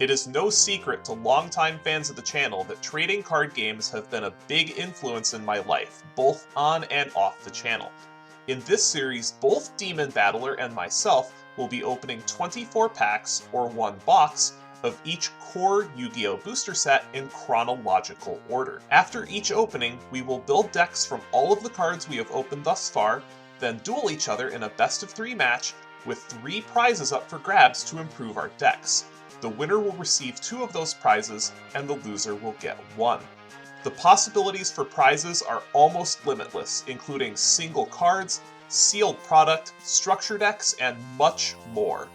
It is no secret to longtime fans of the channel that trading card games have been a big influence in my life, both on and off the channel. In this series, both DemonBattler and myself will be opening 24 packs, or one box, of each core Yu-Gi-Oh! Booster set in chronological order. After each opening, we will build decks from all of the cards we have opened thus far, then duel each other in a best-of-3 match with 3 prizes up for grabs to improve our decks. The winner will receive 2 of those prizes, and the loser will get 1. The possibilities for prizes are almost limitless, including single cards, sealed product, structure decks, and much more.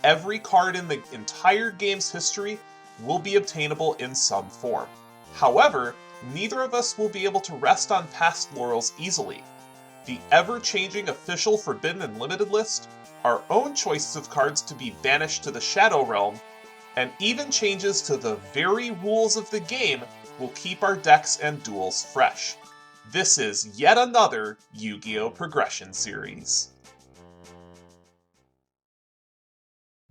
Every card in the entire game's history will be obtainable in some form. However, neither of us will be able to rest on past laurels easily. The ever-changing official Forbidden and Limited list, our own choices of cards to be banished to the Shadow Realm, and even changes to the very rules of the game will keep our decks and duels fresh. This is yet another Yu-Gi-Oh! Progression series.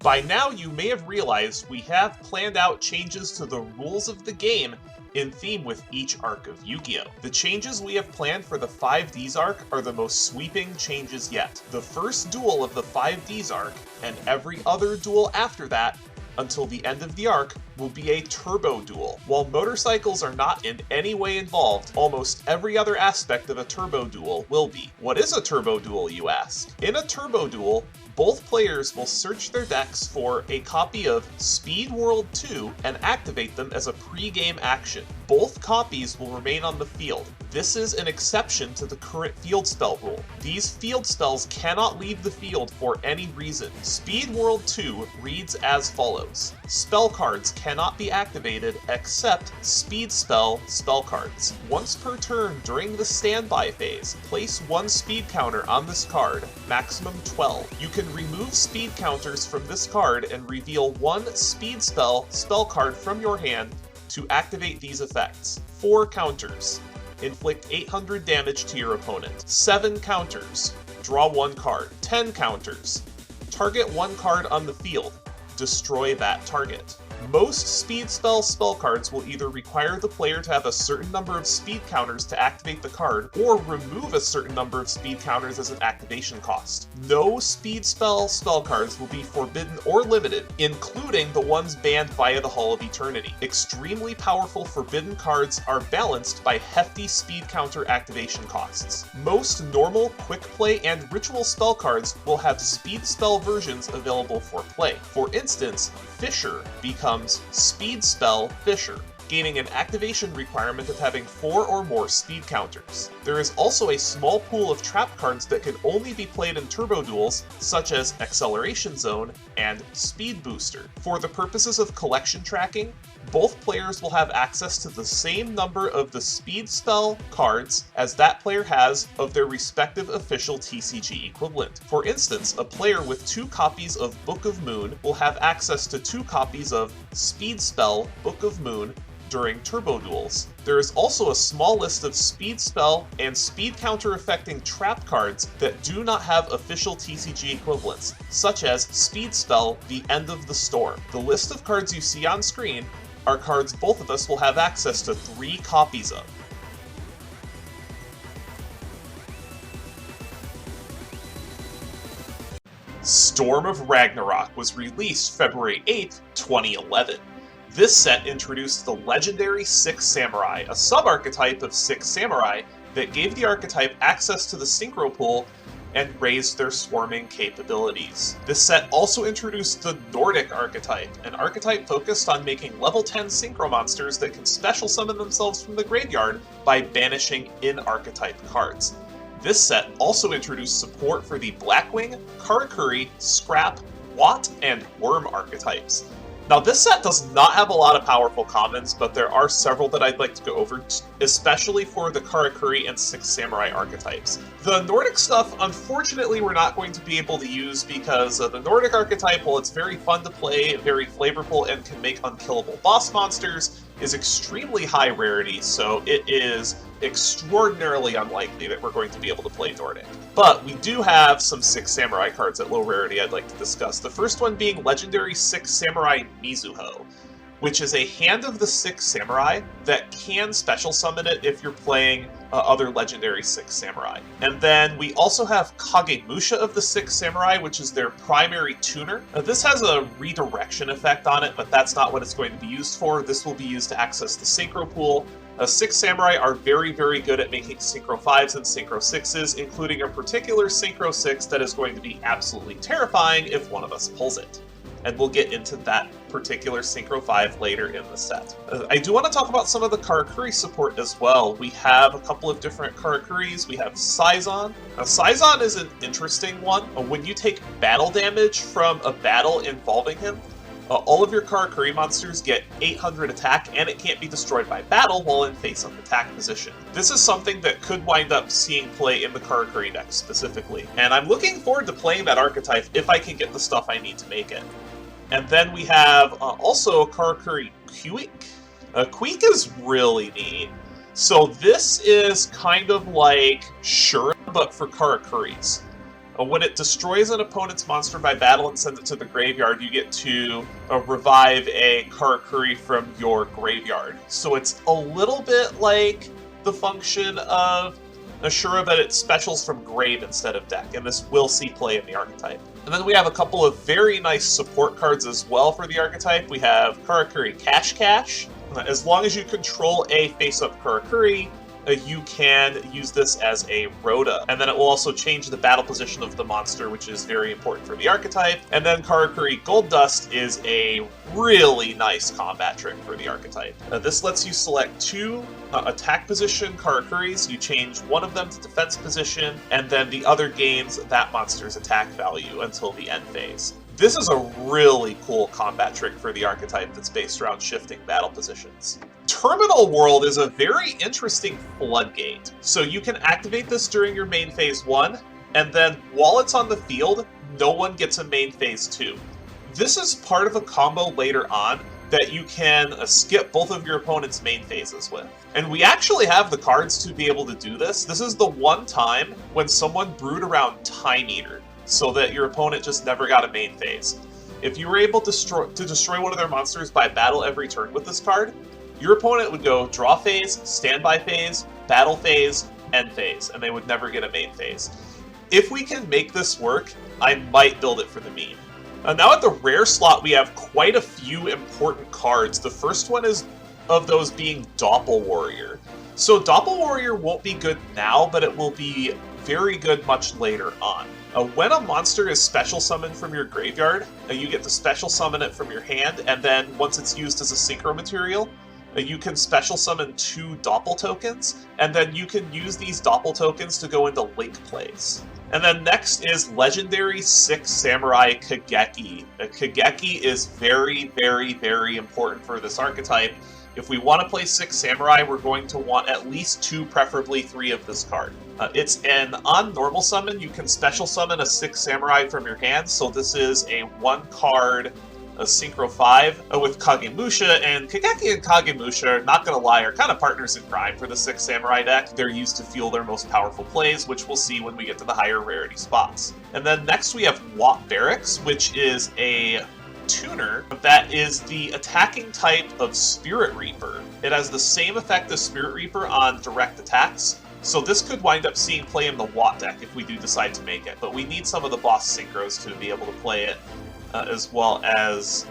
By now you may have realized we have planned out changes to the rules of the game in theme with each arc of Yu-Gi-Oh! The changes we have planned for the 5Ds arc are the most sweeping changes yet. The first duel of the 5Ds arc, and every other duel after that, until the end of the arc, will be a turbo duel. While motorcycles are not in any way involved, almost every other aspect of a turbo duel will be. What is a turbo duel, you ask? In a turbo duel, both players will search their decks for a copy of Speed World 2 and activate them as a pre-game action. Both copies will remain on the field. This is an exception to the current field spell rule. These field spells cannot leave the field for any reason. Speed World 2 reads as follows. Spell cards cannot be activated except speed spell cards. Once per turn during the standby phase, place 1 speed counter on this card, maximum 12. You can remove speed counters from this card and reveal 1 speed spell card from your hand to activate these effects. 4 counters. Inflict 800 damage to your opponent. 7 counters. Draw 1 card. 10 counters. Target 1 card on the field. Destroy that target. Most speed spell cards will either require the player to have a certain number of speed counters to activate the card, or remove a certain number of speed counters as an activation cost. No speed spell cards will be forbidden or limited, including the ones banned via the Hall of Eternity. Extremely powerful forbidden cards are balanced by hefty speed counter activation costs. Most normal, quick play, and ritual spell cards will have speed spell versions available for play. For instance, Fisher becomes Speed Spell Fisher, gaining an activation requirement of having 4 or more speed counters. There is also a small pool of trap cards that can only be played in turbo duels, such as Acceleration Zone and Speed Booster. For the purposes of collection tracking, both players will have access to the same number of the speed spell cards as that player has of their respective official TCG equivalent. For instance, a player with 2 copies of Book of Moon will have access to 2 copies of Speed Spell Book of Moon during turbo duels. There is also a small list of speed spell and speed counter affecting trap cards that do not have official TCG equivalents, such as Speed Spell The End of the Storm. The list of cards you see on screen are cards both of us will have access to 3 copies of. Storm of Ragnarok was released February 8th, 2011. This set introduced the legendary 6 Samurai, a sub-archetype of 6 Samurai that gave the archetype access to the Synchro Pool and raised their swarming capabilities. This set also introduced the Nordic archetype, an archetype focused on making level 10 synchro monsters that can special summon themselves from the graveyard by banishing in-archetype cards. This set also introduced support for the Blackwing, Karakuri, Scrap, Watt, and Worm archetypes. Now, this set does not have a lot of powerful commons, but there are several that I'd like to go over, especially for the Karakuri and 6 Samurai archetypes. The Nordic stuff, unfortunately, we're not going to be able to use because the Nordic archetype, while it's very fun to play, very flavorful, and can make unkillable boss monsters, is extremely high rarity, so it is extraordinarily unlikely that we're going to be able to play Nordic. But we do have some 6 Samurai cards at low rarity I'd like to discuss. The first one being Legendary 6 Samurai Mizuho, which is a Hand of the 6 Samurai that can special summon it if you're playing other Legendary 6 Samurai. And then we also have Kagemusha of the 6 Samurai, which is their primary tuner. This has a redirection effect on it, but that's not what it's going to be used for. This will be used to access the Synchro Pool. 6 Samurai are very, very good at making Synchro 5s and Synchro 6s, including a particular Synchro 6 that is going to be absolutely terrifying if one of us pulls it. And we'll get into that particular Synchro 5 later in the set. I do want to talk about some of the Karakuri support as well. We have a couple of different Karakuris. We have Saizon. Now, Saizon is an interesting one. When you take battle damage from a battle involving him, all of your Karakuri monsters get 800 attack, and it can't be destroyed by battle while in face-up attack position. This is something that could wind up seeing play in the Karakuri deck specifically, and I'm looking forward to playing that archetype if I can get the stuff I need to make it. And then we have also Karakuri Queek. Queek is really neat. So this is kind of like Shura, but for Karakuris. When it destroys an opponent's monster by battle and sends it to the graveyard, you get to revive a Karakuri from your graveyard. So it's a little bit like the function of Ashura, but it specials from grave instead of deck, and this will see play in the archetype. And then we have a couple of very nice support cards as well for the archetype. We have Karakuri Cash Cash. As long as you control a face-up Karakuri, you can use this as a Rhoda. And then it will also change the battle position of the monster, which is very important for the archetype. And then Karakuri Gold Dust is a really nice combat trick for the archetype. This lets you select 2 attack position Karakuris. You change one of them to defense position, and then the other gains that monster's attack value until the end phase. This is a really cool combat trick for the archetype that's based around shifting battle positions. Terminal World is a very interesting floodgate. So you can activate this during your main phase 1, and then while it's on the field, no one gets a main phase 2. This is part of a combo later on that you can skip both of your opponent's main phases with. And we actually have the cards to be able to do this. This is the one time when someone brewed around Time Eater, so that your opponent just never got a main phase. If you were able to destroy one of their monsters by battle every turn with this card, your opponent would go draw phase, standby phase, battle phase, end phase, and they would never get a main phase. If we can make this work, I might build it for the meme. Now at the rare slot, we have quite a few important cards. The first one is of those being Doppel Warrior. So Doppel Warrior won't be good now, but it will be very good much later on. When a monster is special summoned from your graveyard, you get to special summon it from your hand, and then once it's used as a synchro material, you can special summon 2 Doppel tokens, and then you can use these Doppel tokens to go into link plays. And then next is Legendary 6 Samurai Kageki. Kageki is very, very, very important for this archetype. If we want to play 6 Samurai, we're going to want at least 2, preferably 3 of this card. It's an on normal summon, you can special summon a 6 Samurai from your hand, so this is a 1-card Synchro 5 with Kagemusha, and Kageki and Kagemusha, not gonna lie, are kind of partners in crime for the 6 Samurai deck. They're used to fuel their most powerful plays, which we'll see when we get to the higher rarity spots. And then next we have Wat Barracks, which is a tuner that is the attacking type of Spirit Reaper. It has the same effect as Spirit Reaper on direct attacks, so this could wind up seeing play in the Wat deck if we do decide to make it, but we need some of the boss synchros to be able to play it, as well as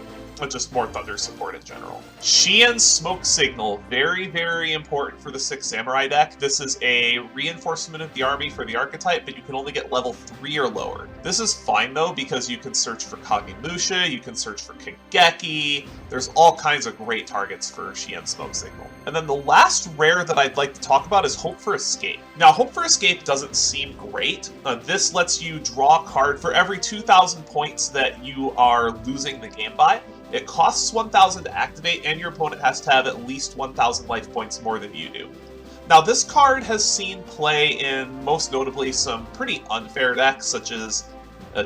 just more Thunder support in general. Xian Smoke Signal, very, very important for the 6 Samurai deck. This is a reinforcement of the army for the archetype, but you can only get level 3 or lower. This is fine though, because you can search for Kagemusha, you can search for Kageki, there's all kinds of great targets for Xian Smoke Signal. And then the last rare that I'd like to talk about is Hope for Escape. Now, Hope for Escape doesn't seem great. This lets you draw a card for every 2,000 points that you are losing the game by. It costs 1,000 to activate, and your opponent has to have at least 1,000 life points more than you do. Now, this card has seen play in, most notably, some pretty unfair decks, such as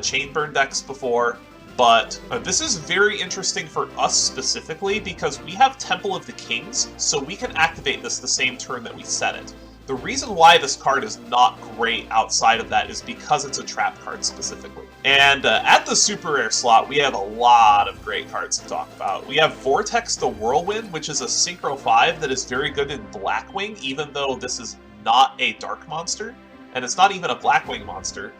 Chainburn decks before, but this is very interesting for us specifically because we have Temple of the Kings, so we can activate this the same turn that we set it. The reason why this card is not great outside of that is because it's a trap card specifically. And at the super rare slot, we have a lot of great cards to talk about. We have Vortex the Whirlwind, which is a Synchro 5 that is very good in Blackwing, even though this is not a Dark monster, and it's not even a Blackwing monster.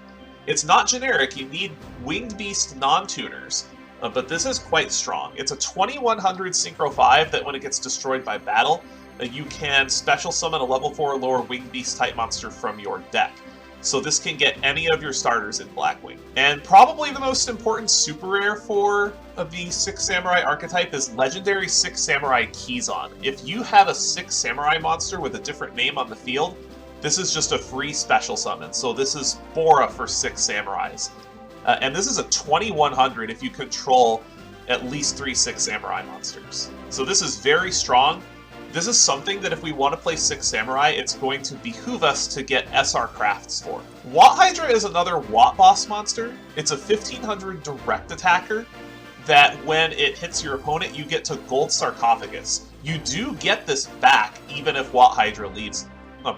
It's not generic, you need Winged Beast non-tuners, but this is quite strong. It's a 2100 Synchro 5 that when it gets destroyed by battle, you can special summon a level 4 or lower Winged Beast type monster from your deck. So this can get any of your starters in Blackwing. And probably the most important super rare for the 6 Samurai archetype is Legendary 6 Samurai Kizon. If you have a 6 Samurai monster with a different name on the field, this is just a free special summon. So this is Bora for 6 Samurais. And this is a 2100 if you control at least 3 6 Samurai monsters. So this is very strong. This is something that if we want to play 6 Samurai, it's going to behoove us to get SR crafts for. Watt Hydra is another Watt Boss monster. It's a 1500 direct attacker that when it hits your opponent, you get to Gold Sarcophagus. You do get this back even if Watt Hydra leaves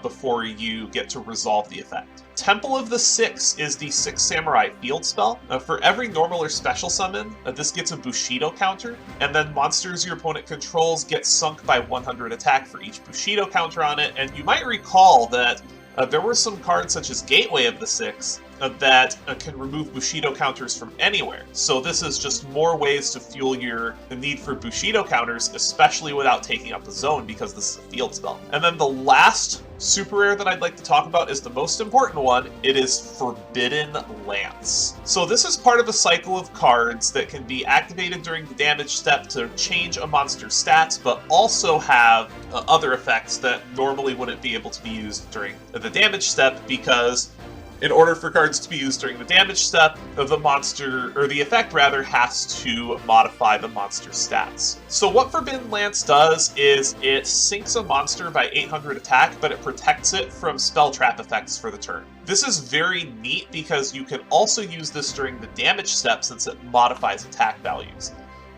before you get to resolve the effect. Temple of the Six is the 6 Samurai field spell. For every normal or special summon, this gets a Bushido counter, and then monsters your opponent controls get sunk by 100 attack for each Bushido counter on it, and you might recall that there were some cards such as Gateway of the Six that can remove Bushido counters from anywhere. So this is just more ways to fuel the need for Bushido counters, especially without taking up a zone, because this is a field spell. And then the last super rare that I'd like to talk about is the most important one. It is Forbidden Lance. So this is part of a cycle of cards that can be activated during the damage step to change a monster's stats, but also have other effects that normally wouldn't be able to be used during the damage step, because in order for cards to be used during the damage step, the monster, or the effect rather, has to modify the monster's stats. So what Forbidden Lance does is it sinks a monster by 800 attack, but it protects it from spell trap effects for the turn. This is very neat because you can also use this during the damage step since it modifies attack values.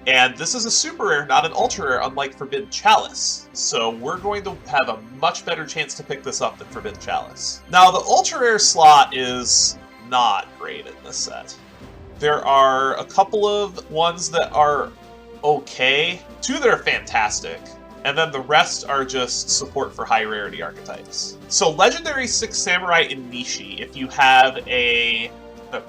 And this is a super rare, not an ultra rare, unlike Forbidden Chalice. So we're going to have a much better chance to pick this up than Forbidden Chalice. Now, the ultra rare slot is not great in this set. There are a couple of ones that are okay, 2 that are fantastic, and then the rest are just support for high rarity archetypes. So Legendary 6 Samurai Inishi, if you have a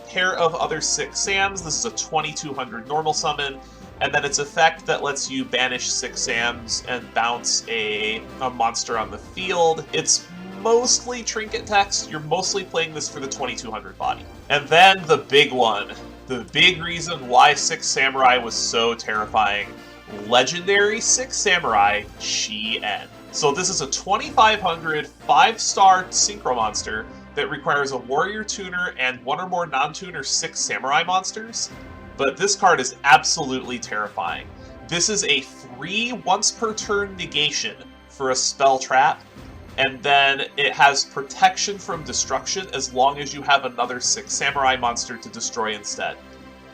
pair of other 6 Sams, this is a 2200 normal summon, and then its effect that lets you banish 6 Sams and bounce a monster on the field. It's mostly trinket text. You're mostly playing this for the 2200 body. And then the big one, the big reason why 6 Samurai was so terrifying, Legendary 6 Samurai Shi-En. So this is a 2500 5-star synchro monster that requires a warrior tuner and 1 or more non-tuner 6 Samurai monsters. But this card is absolutely terrifying. This is a free once per turn negation for a spell trap, and then it has protection from destruction as long as you have another 6 Samurai monster to destroy instead.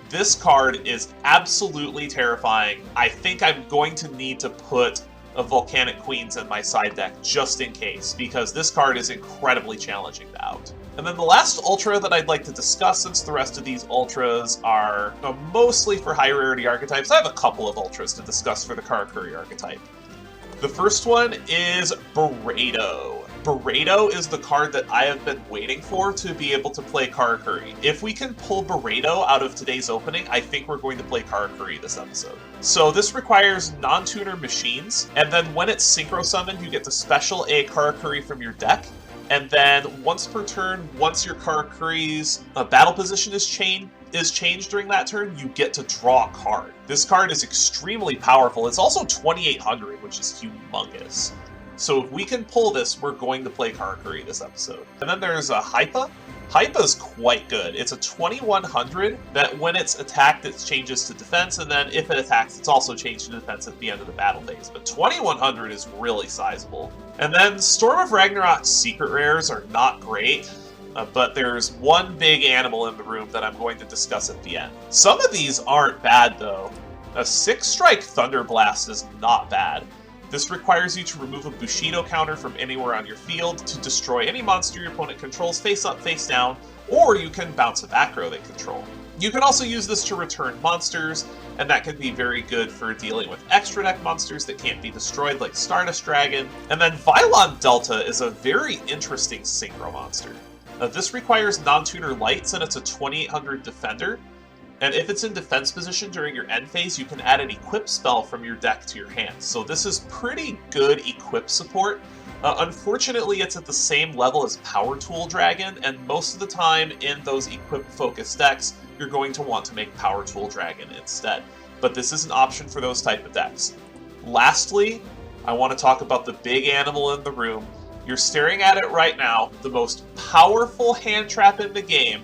This card is absolutely terrifying. I think I'm going to need to put a Volcanic Queens in my side deck just in case, because this card is incredibly challenging to out. And then the last Ultra that I'd like to discuss, since the rest of these Ultras are mostly for high rarity archetypes, I have a couple of Ultras to discuss for the Karakuri archetype. The first one is Beredo. Beredo is the card that I have been waiting for to be able to play Karakuri. If we can pull Beredo out of today's opening, I think we're going to play Karakuri this episode. So this requires non-tuner machines, and then when it's synchro summoned, you get to special a Karakuri from your deck, and then once per turn, once your Karakuri's battle position is changed during that turn, you get to draw a card. This card is extremely powerful. It's also 2800, which is humongous. So if we can pull this, we're going to play Karakuri this episode. And then there's a Hypa. Hypa's quite good. It's a 2100 that when it's attacked, it changes to defense, and then if it attacks, it's also changed to defense at the end of the battle phase. But 2100 is really sizable. And then Storm of Ragnarok's secret rares are not great. but there's one big animal in the room that I'm going to discuss at the end. Some of these aren't bad, though. A 6-strike Thunder Blast is not bad. This requires you to remove a Bushido counter from anywhere on your field to destroy any monster your opponent controls face up, face down, or you can bounce a back row they control. You can also use this to return monsters, and that can be very good for dealing with extra deck monsters that can't be destroyed, like Stardust Dragon. And then Vylon Delta is a very interesting synchro monster. This requires non-tuner lights, and it's a 2800 defender. And if it's in defense position during your end phase, you can add an equip spell from your deck to your hand. So this is pretty good equip support. Unfortunately, it's at the same level as Power Tool Dragon, and most of the time in those equip-focused decks, you're going to want to make Power Tool Dragon instead. But this is an option for those type of decks. Lastly, I want to talk about the big animal in the room. You're staring at it right now, the most powerful hand trap in the game,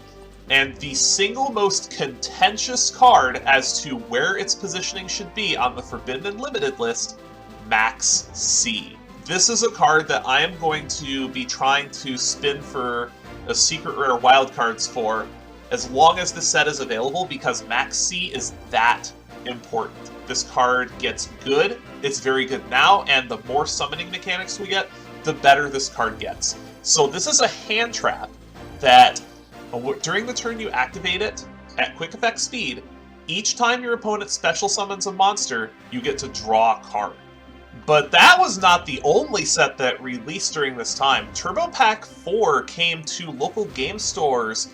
and the single most contentious card as to where its positioning should be on the Forbidden and Limited list, Max C. This is a card that I am going to be trying to spin for a secret rare wildcards for as long as the set is available, because Max C is that important. This card gets good, it's very good now, and the more summoning mechanics we get, the better this card gets. So this is a hand trap that during the turn you activate it at quick effect speed. Each time your opponent special summons a monster, you get to draw a card. But that was not the only set that released during this time. Turbo Pack 4 came to local game stores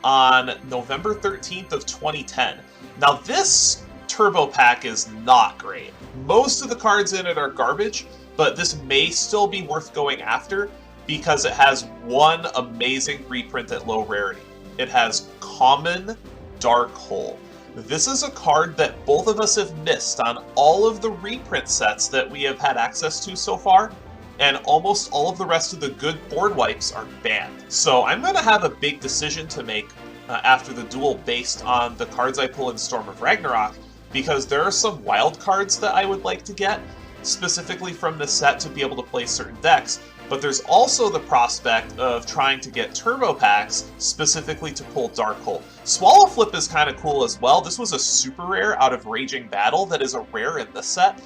on November 13th of 2010. Now this Turbo Pack is not great. Most of the cards in it are garbage, but this may still be worth going after because it has one amazing reprint at low rarity. It has Common Dark Hole. This is a card that both of us have missed on all of the reprint sets that we have had access to so far, and almost all of the rest of the good board wipes are banned. So I'm going to have a big decision to make after the duel based on the cards I pull in Storm of Ragnarok, because there are some wild cards that I would like to get, specifically from this set to be able to play certain decks, but there's also the prospect of trying to get turbo packs specifically to pull Dark Hole. Swallow Flip is kind of cool as well. This was a super rare out of Raging Battle that is a rare in this set.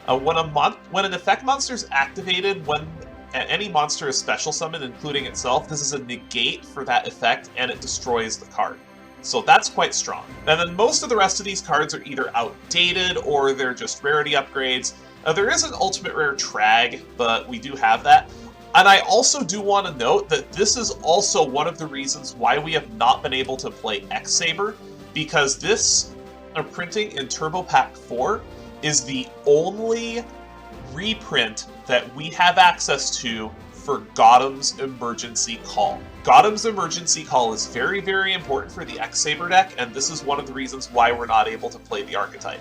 When an effect monster is activated, when any monster is special summoned, including itself, this is a negate for that effect, and it destroys the card. So that's quite strong. And then most of the rest of these cards are either outdated or they're just rarity upgrades. There is an ultimate rare Trag, but we do have that. And I also do want to note that this is also one of the reasons why we have not been able to play X-Saber, because this printing in Turbo Pack 4 is the only reprint that we have access to for Gotham's Emergency Call. Gotham's Emergency Call is very, very important for the X-Saber deck, and this is one of the reasons why we're not able to play the archetype,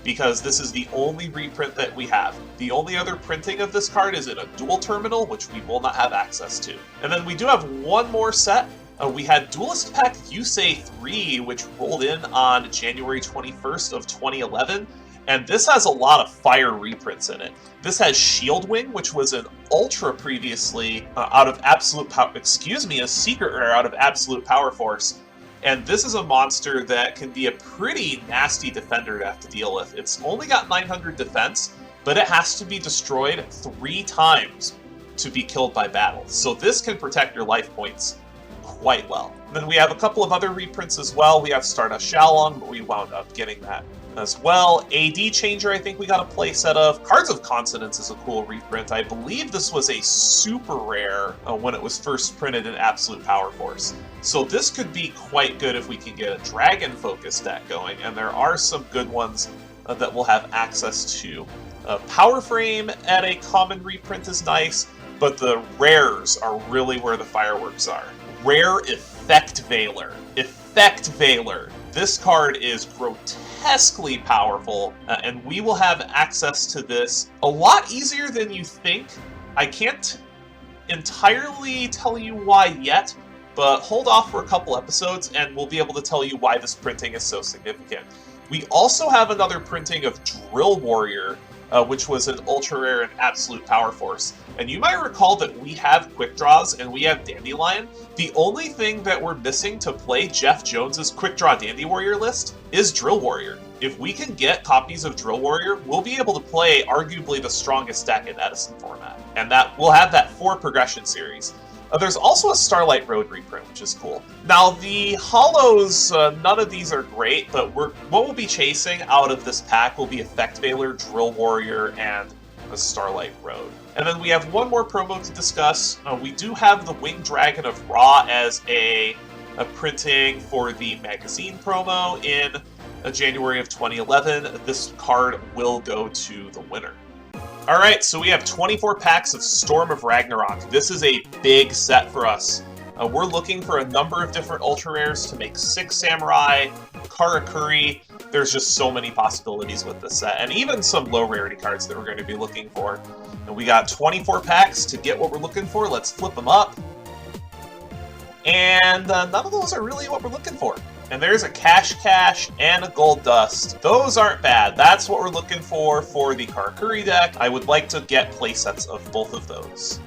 because this is the only reprint that we have. The only other printing of this card is in a dual terminal, which we will not have access to. And then we do have one more set. We had Duelist Pack Yusei 3, which rolled in on January 21st of 2011, and this has a lot of fire reprints in it. This has Shield Wing, which was an Ultra previously out of Absolute Power, a secret rare out of Absolute Power Force. And this is a monster that can be a pretty nasty defender to have to deal with. It's only got 900 defense, but it has to be destroyed 3 times to be killed by battle. So this can protect your life points quite well. And then we have a couple of other reprints as well. We have Stardust Shalong, but we wound up getting that as well. AD Changer, I think we got a play set of. Cards of Consonance is a cool reprint. I believe this was a super rare when it was first printed in Absolute Power Force. So this could be quite good if we can get a dragon-focused deck going, and there are some good ones that we'll have access to. Power Frame at a common reprint is nice, but the rares are really where the fireworks are. Rare Effect Veiler. Effect Veiler. This card is grotesquely powerful, and we will have access to this a lot easier than you think. I can't entirely tell you why yet, but hold off for a couple episodes and we'll be able to tell you why this printing is so significant. We also have another printing of Drill Warrior, which was an ultra rare and absolute power force. And you might recall that we have quick draws and we have Dandelion. The only thing that we're missing to play Jeff Jones's quick draw Dandy Warrior list is Drill Warrior. If we can get copies of Drill Warrior, we'll be able to play arguably the strongest deck in Edison format. And that we'll have that 4 progression series. There's also a Starlight Road reprint, which is cool. Now, the holos, none of these are great, but what we'll be chasing out of this pack will be Effect Veiler, Drill Warrior, and a Starlight Road. And then we have one more promo to discuss. We do have the Winged Dragon of Ra as a printing for the magazine promo in January of 2011. This card will go to the winner. Alright, so we have 24 packs of Storm of Ragnarok. This is a big set for us. We're looking for a number of different ultra rares to make 6 Samurai, Karakuri. There's just so many possibilities with this set, and even some low rarity cards that we're going to be looking for. And we got 24 packs to get what we're looking for. Let's flip them up. And none of those are really what we're looking for. And there's a Cash and a Gold Dust. Those aren't bad. That's what we're looking for the Karakuri deck. I would like to get playsets of both of those.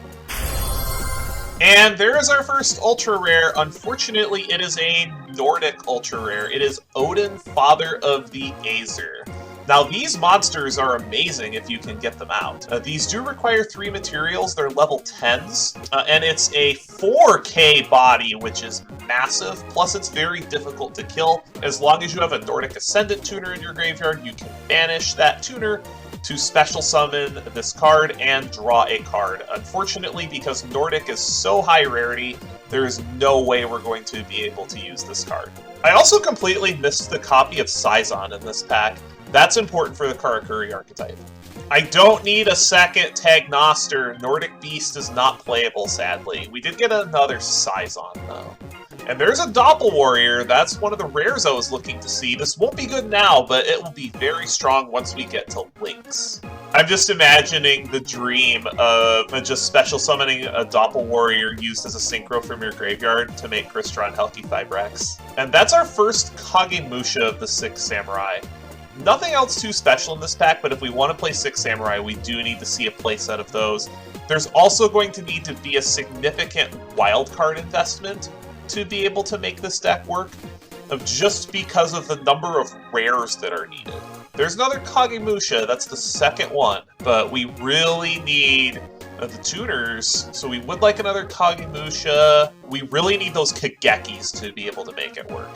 And there is our first ultra rare. Unfortunately, it is a Nordic ultra rare. It is Odin, Father of the Aesir. Now, these monsters are amazing if you can get them out. These do require 3 materials. They're level 10s, and it's a 4K body, which is massive. Plus, it's very difficult to kill. As long as you have a Nordic Ascendant tuner in your graveyard, you can banish that tuner to special summon this card and draw a card. Unfortunately, because Nordic is so high rarity, there is no way we're going to be able to use this card. I also completely missed the copy of Saizon in this pack. That's important for the Karakuri archetype. I don't need a second Tagnoster. Nordic Beast is not playable, sadly. We did get another Saizon, though. And there's a Doppel Warrior. That's one of the rares I was looking to see. This won't be good now, but it will be very strong once we get to Lynx. I'm just imagining the dream of just special summoning a Doppel Warrior used as a synchro from your graveyard to make Crystron Helki Fibrex. And that's our first Kagemusha of the 6 Samurai. Nothing else too special in this pack, but if we want to play 6 Samurai, we do need to see a playset of those. There's also going to need to be a significant wildcard investment to be able to make this deck work, just because of the number of rares that are needed. There's another Kagemusha, that's the second one, but we really need the tuners, so we would like another Kagemusha. We really need those Kagekis to be able to make it work.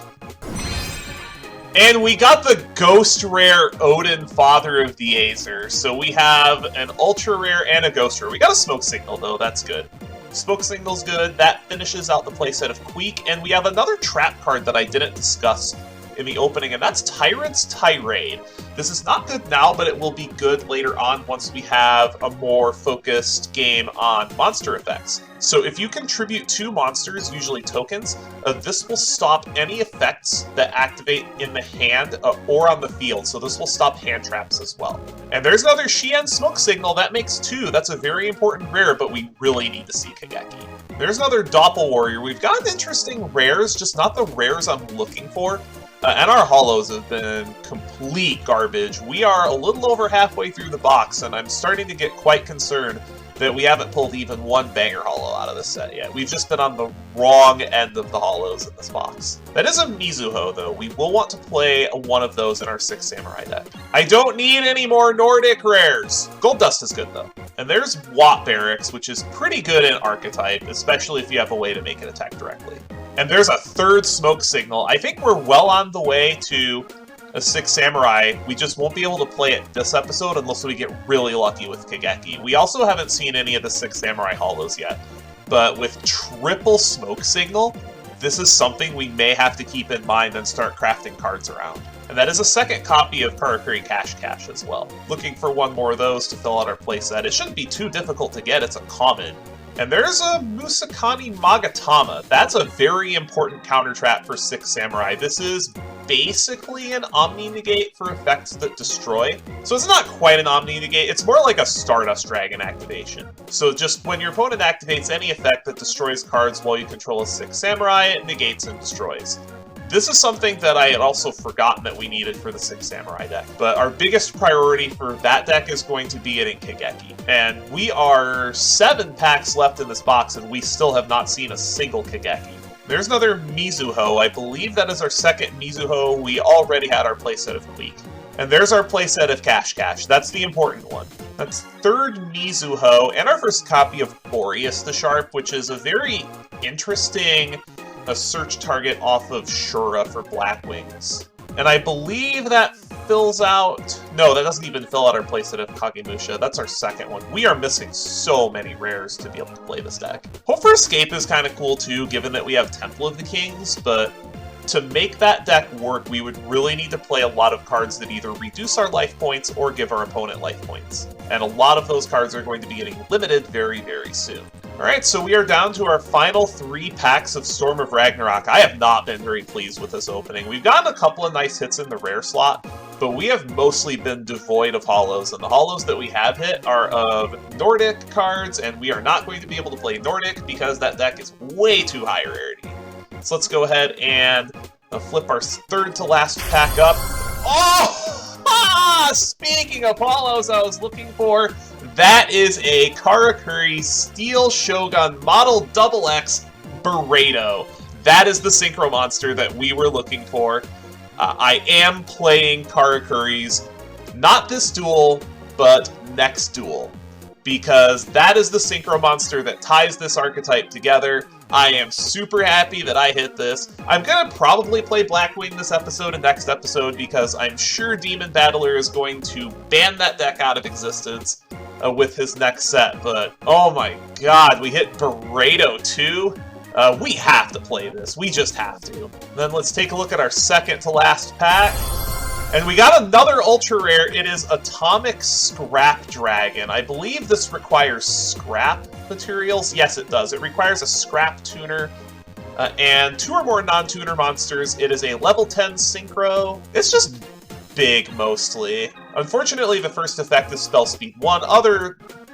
And we got the Ghost Rare Odin, Father of the Aesir. So we have an Ultra Rare and a Ghost Rare. We got a Smoke Signal, though. That's good. Smoke Signal's good. That finishes out the playset of Queek. And we have another trap card that I didn't discuss in the opening, and that's Tyrant's Tirade. This is not good now, but it will be good later on once we have a more focused game on monster effects. So if you contribute 2 monsters, usually tokens, this will stop any effects that activate in the hand or on the field. So this will stop hand traps as well. And there's another Shien Smoke Signal. That makes 2. That's a very important rare, but we really need to see Kageki. There's another Doppel Warrior. We've got interesting rares, just not the rares I'm looking for. And our holos have been complete garbage. We are a little over halfway through the box, and I'm starting to get quite concerned that we haven't pulled even one banger holo out of this set yet. We've just been on the wrong end of the holos in this box. That is a Mizuho, though. We will want to play one of those in our 6 Samurai deck. I don't need any more Nordic rares! Gold Dust is good, though. And there's Watt Barracks, which is pretty good in Archetype, especially if you have a way to make it attack directly. And there's a third Smoke Signal. I think we're well on the way to a 6 Samurai. We just won't be able to play it this episode unless we get really lucky with Kageki. We also haven't seen any of the 6 Samurai holos yet. But with triple Smoke Signal, this is something we may have to keep in mind and start crafting cards around. And that is a second copy of Karakuri Cash as well. Looking for one more of those to fill out our playset. It shouldn't be too difficult to get, it's a common. And there's a Musakani Magatama. That's a very important counter trap for 6 Samurai. This is basically an Omni Negate for effects that destroy. So it's not quite an Omni Negate, it's more like a Stardust Dragon activation. So just when your opponent activates any effect that destroys cards while you control a 6 Samurai, it negates and destroys. This is something that I had also forgotten that we needed for the 6 Samurai deck, but our biggest priority for that deck is going to be getting Kageki. And we are 7 packs left in this box, and we still have not seen a single Kageki. There's another Mizuho. I believe that is our second Mizuho. We already had our playset of Queek. And there's our playset of Cash Cash. That's the important one. That's third Mizuho, and our first copy of Boreas the Sharp, which is a very interesting search target off of Shura for Blackwings. And I believe that fills out... No, that doesn't even fill out our playset of Kagemusha. That's our second one. We are missing so many rares to be able to play this deck. Hope for Escape is kind of cool too, given that we have Temple of the Kings, but to make that deck work, we would really need to play a lot of cards that either reduce our life points or give our opponent life points. And a lot of those cards are going to be getting limited very, very soon. Alright, so we are down to our final 3 packs of Storm of Ragnarok. I have not been very pleased with this opening. We've gotten a couple of nice hits in the rare slot, but we have mostly been devoid of holos, and the holos that we have hit are of Nordic cards, and we are not going to be able to play Nordic because that deck is way too high rarity. So let's go ahead and flip our third to last pack up. Oh! Speaking of holos I was looking for, that is a Karakuri Steel Shogun Model XX Burrito. That is the Synchro Monster that we were looking for. I am playing Karakuris, not this duel, but next duel, because that is the Synchro Monster that ties this archetype together. I am super happy that I hit this. I'm gonna probably play Blackwing this episode and next episode because I'm sure DemonBattler is going to ban that deck out of existence with his next set, but oh my god, we hit Burrito too? We have to play this. We just have to. Then let's take a look at our second to last pack. And we got another ultra rare. It is Atomic Scrap Dragon. I believe this requires scrap materials. Yes, it does. It requires a scrap tuner and 2 or more non-tuner monsters. It is a level 10 synchro. It's just big, mostly. Unfortunately, the first effect is spell speed 1.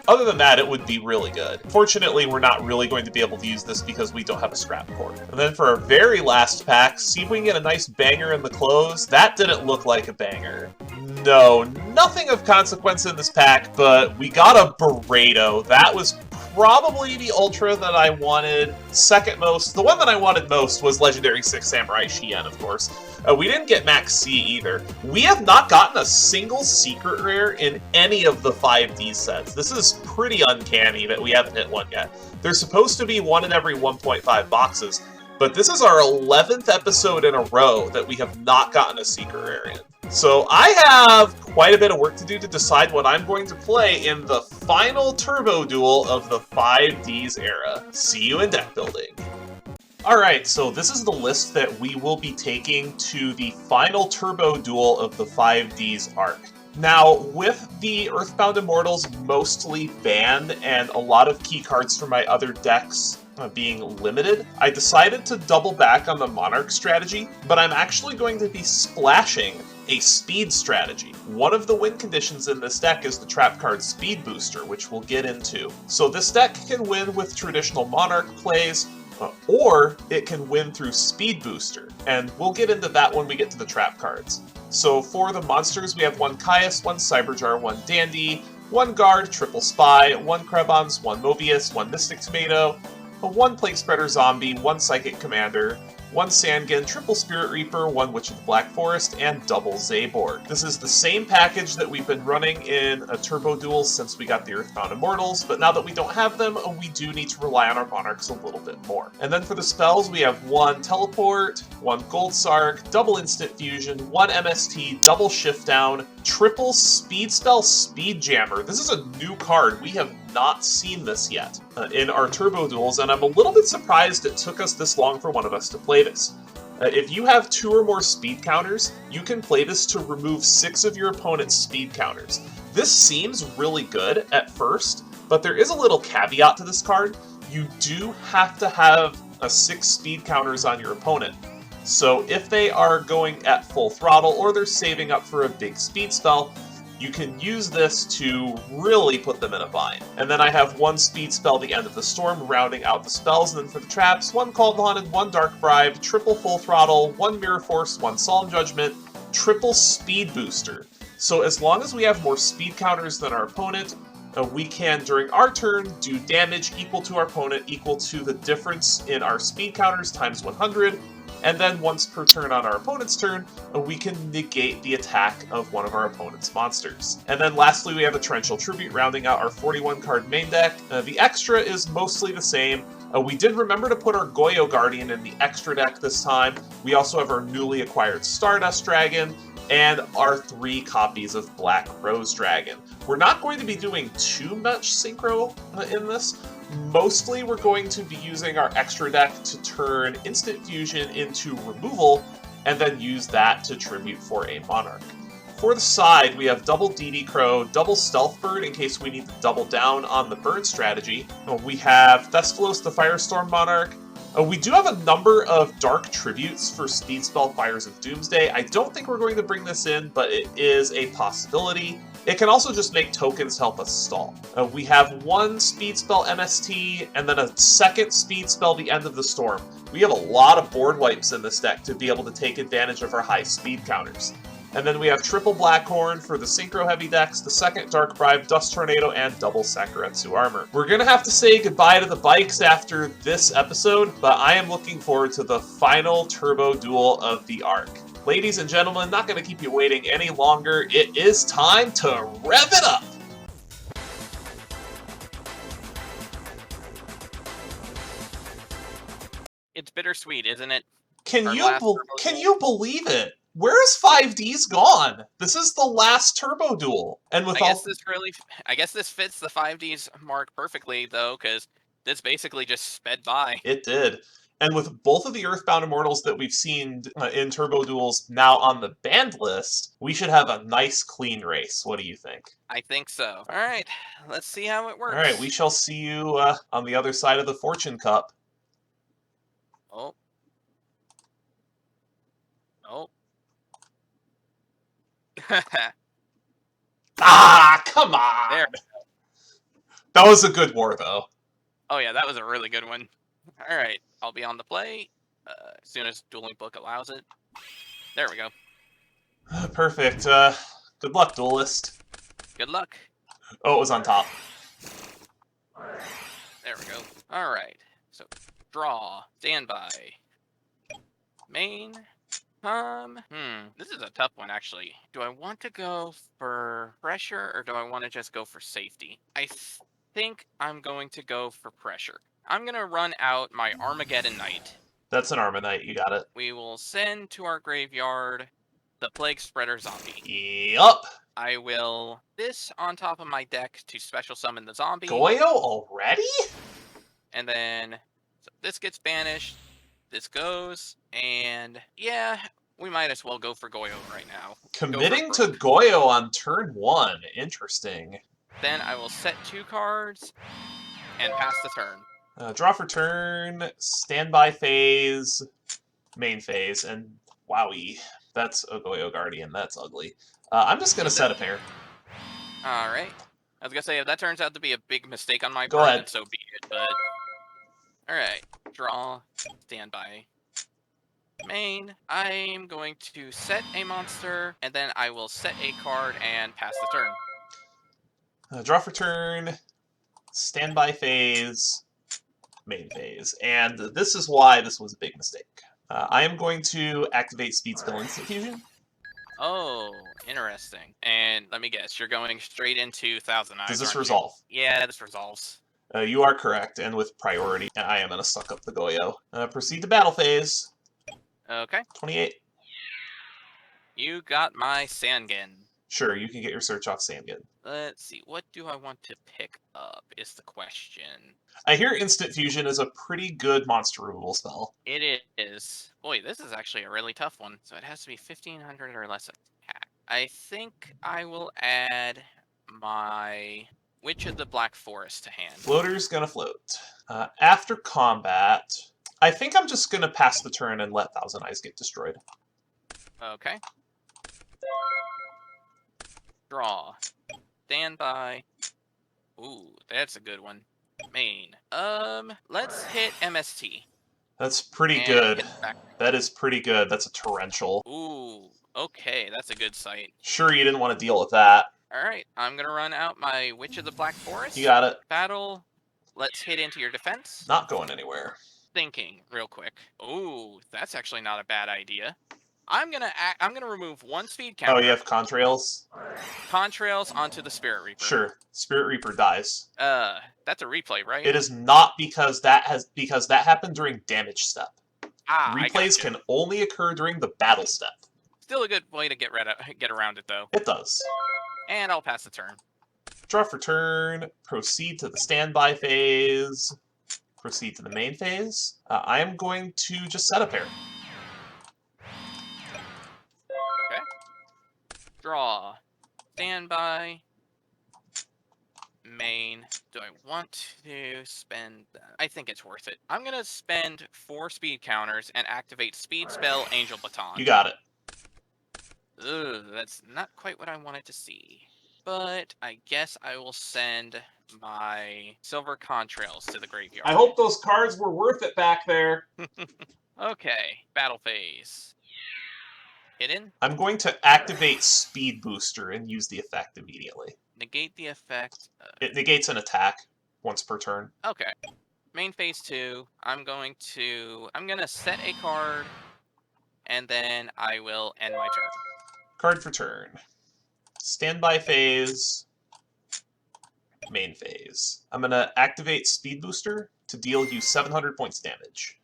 Other than that, it would be really good. Fortunately, we're not really going to be able to use this because we don't have a scrap cord. And then for our very last pack, see if we can get a nice banger in the close. That didn't look like a banger. No, nothing of consequence in this pack, but we got a Burrito. That was probably the ultra that I wanted second most. The one that I wanted most was Legendary 6 Samurai Shien, of course. We didn't get Max C either. We have not gotten a single secret rare in any of the 5D sets. This is pretty uncanny that we haven't hit one yet. There's supposed to be one in every 1.5 boxes, but this is our 11th episode in a row that we have not gotten a secret rare in. So I have quite a bit of work to do to decide what I'm going to play in the final turbo duel of the 5Ds era. See you in deck building. Alright, so this is the list that we will be taking to the final turbo duel of the 5Ds arc. Now, with the Earthbound Immortals mostly banned and a lot of key cards from my other decks being limited, I decided to double back on the Monarch strategy, but I'm actually going to be splashing a speed strategy. One of the win conditions in this deck is the trap card Speed Booster, which we'll get into. So this deck can win with traditional Monarch plays, or it can win through Speed Booster, and we'll get into that when we get to the trap cards. So for the monsters, we have 1 Caius, 1 Cyberjar, 1 Dandy, 1 Guard, Triple Spy, 1 Krebons, 1 Mobius, 1 Mystic Tomato, 1 Plague Spreader Zombie, 1 Psychic Commander, 1 Sangin, Triple Spirit Reaper, 1 Witch of the Black Forest, and double Zaborg. This is the same package that we've been running in a Turbo Duel since we got the Earthbound Immortals, but now that we don't have them, we do need to rely on our Monarchs a little bit more. And then for the spells, we have 1 Teleport, 1 Gold Sark, double Instant Fusion, 1 MST, double Shift Down, triple Speed Spell Speed Jammer. This is a new card. We have not seen this yet in our Turbo Duels, and I'm a little bit surprised it took us this long for one of us to play this. If you have 2 or more speed counters, you can play this to remove 6 of your opponent's speed counters. This seems really good at first, but there is a little caveat to this card. You do have to have 6 speed counters on your opponent. So if they are going at full throttle or they're saving up for a big speed spell, you can use this to really put them in a bind. And then I have 1 speed spell, the End of the Storm, rounding out the spells. And then for the traps, 1 Call Haunted, 1 Dark Bribe, triple Full Throttle, 1 Mirror Force, 1 Solemn Judgment, triple Speed Booster. So as long as we have more speed counters than our opponent, we can, during our turn, do damage equal to our opponent, equal to the difference in our speed counters times 100, and then once per turn on our opponent's turn, we can negate the attack of one of our opponent's monsters. And then lastly, we have a Torrential Tribute, rounding out our 41-card main deck. The extra is mostly the same. We did remember to put our Goyo Guardian in the extra deck this time. We also have our newly acquired Stardust Dragon, and our 3 copies of Black Rose Dragon. We're not going to be doing too much synchro in this. Mostly we're going to be using our extra deck to turn Instant Fusion into removal, and then use that to tribute for a Monarch. For the side, we have double DD Crow, double Stealth Bird in case we need to double down on the burn strategy. We have Thesplos the Firestorm Monarch. We do have a number of dark tributes for Speed Spell Fires of Doomsday. I don't think we're going to bring this in, but it is a possibility. It can also just make tokens help us stall. We have 1 Speed Spell MST, and then a 2nd Speed Spell The End of the Storm. We have a lot of board wipes in this deck to be able to take advantage of our high speed counters. And then we have triple Blackhorn for the Synchro Heavy decks, the 2nd Dark Bribe, Dust Tornado, and double Sakuretsu Armor. We're gonna have to say goodbye to the bikes after this episode, but I am looking forward to the final turbo duel of the arc. Ladies and gentlemen, not gonna keep you waiting any longer. It is time to rev it up! It's bittersweet, isn't it? Can you believe it? Where's 5D's gone? This is the last turbo duel, and with I guess this fits the 5D's mark perfectly though, because this basically just sped by. It did, and with both of the Earthbound Immortals that we've seen in turbo duels now on the banned list, we should have a nice clean race. What do you think? I think so. All right, let's see how it works. All right, we shall see you on the other side of the Fortune Cup. Oh. Oh. Ah, come on! There. That was a good war, though. Oh yeah, that was a really good one. All right, I'll be on the play as soon as Dueling Book allows it. There we go. Perfect. Good luck, duelist. Good luck. Oh, it was on top. There we go. All right. So, draw, standby, main. This is a tough one, actually. Do I want to go for pressure, or do I want to just go for safety? I think I'm going to go for pressure. I'm going to run out my Armageddon Knight. That's an Armanite, you got it. We will send to our graveyard the Plague Spreader Zombie. Yup. I will this on top of my deck to special summon the zombie. Goyo already? And then so this gets banished. This goes, and yeah, we might as well go for Goyo right now. Committing to Goyo on turn 1. Interesting. Then I will set 2 cards and pass the turn. Draw for turn, standby phase, main phase, and wowie. That's a Goyo Guardian. That's ugly. I'm just going to set a pair. All right. I was going to say, if that turns out to be a big mistake on my Go part, ahead. then so be it, but... All right, draw, standby, main. I'm going to set a monster, and then I will set a card and pass the turn. Draw for turn, standby phase, main phase. And this is why this was a big mistake. I am going to activate Speed Spell Instant Fusion. Oh, interesting. And let me guess, you're going straight into Thousand Eyes, Does this aren't you? resolve? Yeah, this resolves. You are correct, and with priority, I am going to suck up the Goyo. Proceed to battle phase. Okay. 28. You got my Sangan. Sure, you can get your search off Sangan. Let's see, what do I want to pick up is the question. I hear Instant Fusion is a pretty good monster removal spell. It is. Boy, this is actually a really tough one, so it has to be 1,500 or less attack. I think I will add my Witch of the Black Forest to hand. Floater's gonna float. After combat, I think I'm just gonna pass the turn and let Thousand Eyes get destroyed. Okay. Draw. Standby. Ooh, that's a good one. Main. Let's hit MST. That's pretty And good. hit back. That is pretty good. That's a torrential. Ooh, okay, that's a good sight. Sure, you didn't want to deal with that. Alright, I'm gonna run out my Witch of the Black Forest. You got it. Battle. Let's hit into your defense. Not going anywhere. Thinking real quick. Ooh, that's actually not a bad idea. I'm gonna remove one speed counter. Oh, you have contrails? Contrails onto the Spirit Reaper. Sure. Spirit Reaper dies. That's a replay, right? It is not because that happened during damage step. Replays I can only occur during the battle step. Still a good way to get around it though. It does. And I'll pass the turn. Draw for turn. Proceed to the standby phase. Proceed to the main phase. I am going to just set a pair. Okay. Draw. Standby. Main. Do I want to spend that? I think it's worth it. I'm going to spend 4 speed counters and activate speed spell Angel Baton. You got it. Ugh, that's not quite what I wanted to see. But I guess I will send my Silver Contrails to the graveyard. I hope those cards were worth it back there. Okay, battle phase. Hidden. I'm going to activate Speed Booster and use the effect immediately. Negate the effect. It negates an attack once per turn. Okay. Main phase 2. I'm gonna set a card, and then I will end my turn. Card for turn. Standby phase. Main phase. I'm going to activate Speed Booster to deal you 700 points damage.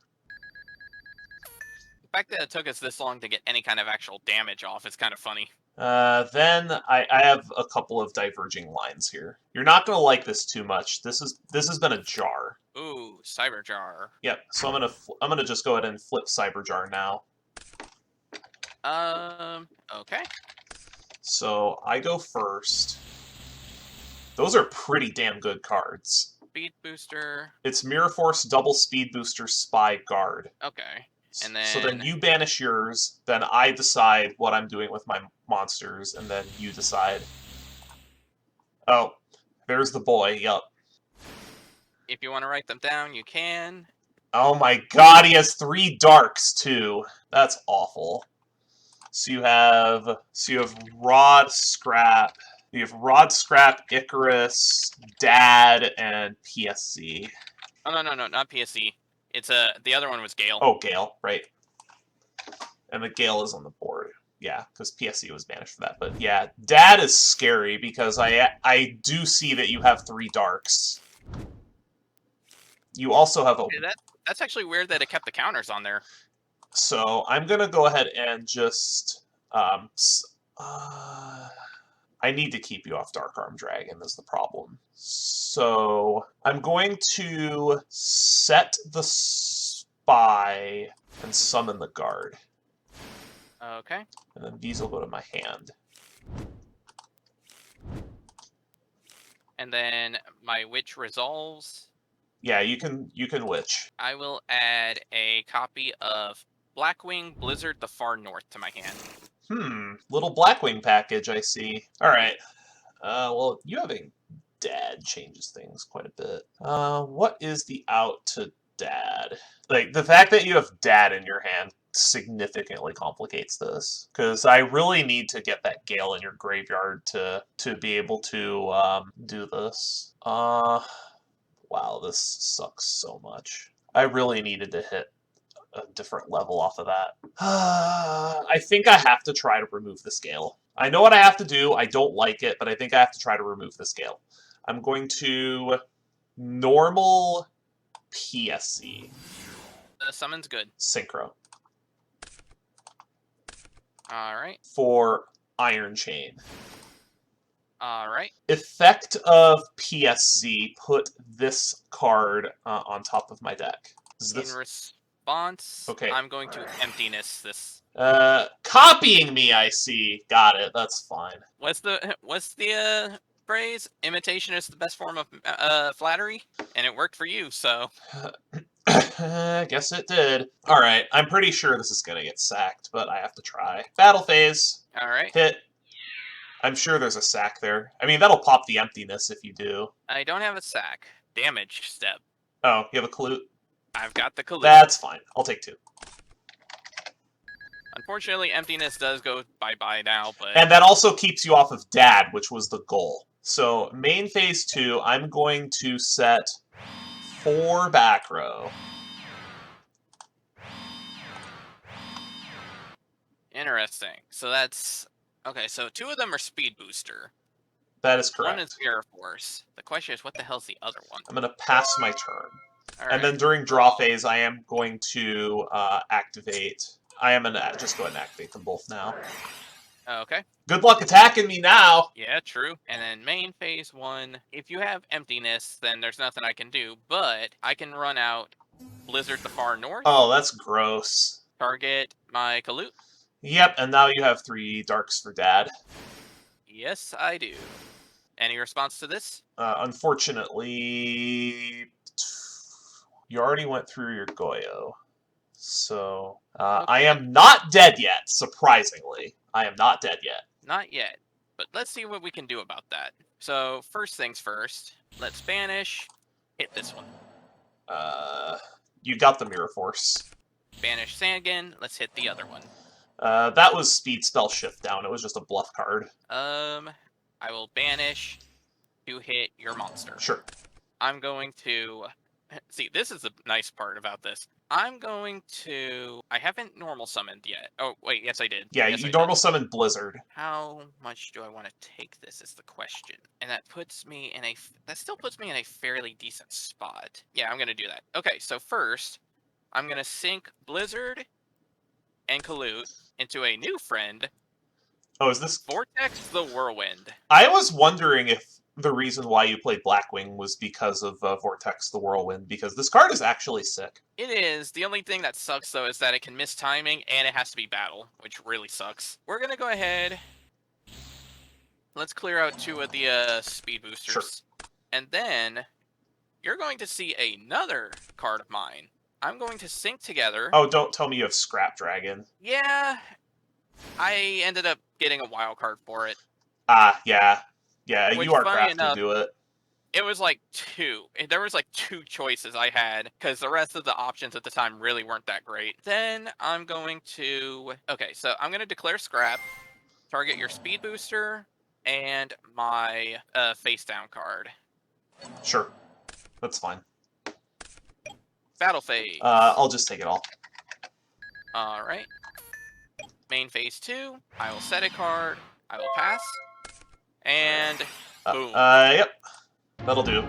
The fact that it took us this long to get any kind of actual damage off is kind of funny. Then I have a couple of diverging lines here. You're not going to like this too much. This has been a jar. Ooh, Cyber Jar. Yep. So I'm gonna just go ahead and flip Cyber Jar now. Okay. So I go first. Those are pretty damn good cards. Speed Booster. It's Mirror Force, Double Speed Booster, Spy, Guard. Okay. And So then then you banish yours, then I decide what I'm doing with my monsters, and then you decide. Oh, there's the boy, yup. if you want to write them down, you can. Oh my god, he has 3 darks too. That's awful. So you have Rod Scrap. You have Rod Scrap, Icarus, Dad, and PSC. Oh no, not PSC. It's the other one was Gale. Oh, Gale, right. And the Gale is on the board. Yeah, because PSC was banished for that. But yeah, Dad is scary because I do see that you have 3 darks. You also have a... That's actually weird that it kept the counters on there. So I'm going to go ahead and just... I need to keep you off Dark Arm Dragon is the problem. So I'm going to set the Spy and summon the Guard. Okay. And then these will go to my hand. And then my Witch resolves. Yeah, you can Witch. I will add a copy of Blackwing Blizzard the Far North to my hand. Little Blackwing package, I see. Alright. Well, you having Dad changes things quite a bit. What is the out to Dad? Like, the fact that you have Dad in your hand significantly complicates this. Because I really need to get that Gale in your graveyard to be able to do this. Wow, this sucks so much. I really needed to hit a different level off of that. I think I have to try to remove the Gale. I know what I have to do. I don't like it, but I think I have to try to remove the Gale. I'm going to normal PSC. The summon's good. Synchro. Alright. For Iron Chain. Alright. Effect of PSC, put this card on top of my deck. Is this... In response, okay. I'm going to emptiness this. Copying me, I see. Got it. That's fine. What's the phrase? Imitation is the best form of flattery, and it worked for you. So. I guess it did. All right. I'm pretty sure this is gonna get sacked, but I have to try. Battle phase. All right. Hit. I'm sure there's a sack there. I mean, that'll pop the emptiness if you do. I don't have a sack. Damage step. Oh, you have a Kalute? I've got the Kalute. That's fine. I'll take 2. Unfortunately, emptiness does go bye-bye now, but... And that also keeps you off of Dad, which was the goal. So, main phase 2, I'm going to set 4 back row. Interesting. So that's... Okay, so 2 of them are speed booster. That is correct. One is Mirror Force. The question is, what the hell's the other one? I'm going to pass my turn. All and then during draw phase, I am going to activate... I am going to just go ahead and activate them both now. Okay. Good luck attacking me now! Yeah, true. And then main phase 1, if you have emptiness, then there's nothing I can do, but I can run out Blizzard the Far North. Oh, that's gross. Target my Kalute. Yep, and now you have 3 darks for Dad. Yes, I do. Any response to this? Unfortunately, you already went through your Goyo. So, I am not dead yet, surprisingly. I am not dead yet. Not yet, but let's see what we can do about that. So, first things first, let's banish, hit this one. You got the Mirror Force. Banish Sandgan, let's hit the other one. That was Speed Spell Shift Down. It was just a bluff card. I will banish to hit your monster. Sure. I'm going to... See, this is the nice part about this. I'm going to... I haven't normal summoned yet. Oh, wait, yes I did. Yeah, yes, you normal summoned Blizzard. How much do I want to take this is the question. And that puts me in a... That still puts me in a fairly decent spot. Yeah, I'm going to do that. Okay, so first, I'm going to sync Blizzard and Kalute into a new friend. Oh, is this... Vortex the Whirlwind. I was wondering if the reason why you played Blackwing was because of Vortex the Whirlwind, because this card is actually sick. It is. The only thing that sucks, though, is that it can miss timing, and it has to be battle, which really sucks. We're going to go ahead. Let's clear out 2 of the speed boosters. Sure. And then you're going to see another card of mine. I'm going to sync together. Oh, don't tell me you have Scrap Dragon. Yeah. I ended up getting a wild card for it. Yeah. Yeah, Which, you are funny crafted enough, to do it. It was like 2. There was like 2 choices I had, because the rest of the options at the time really weren't that great. Then I'm going to... Okay, so I'm going to declare Scrap, target your speed booster, and my face down card. Sure. That's fine. Battle phase. I'll just take it all. Alright. Main phase 2, I will set a card, I will pass, and boom. Yep. That'll do.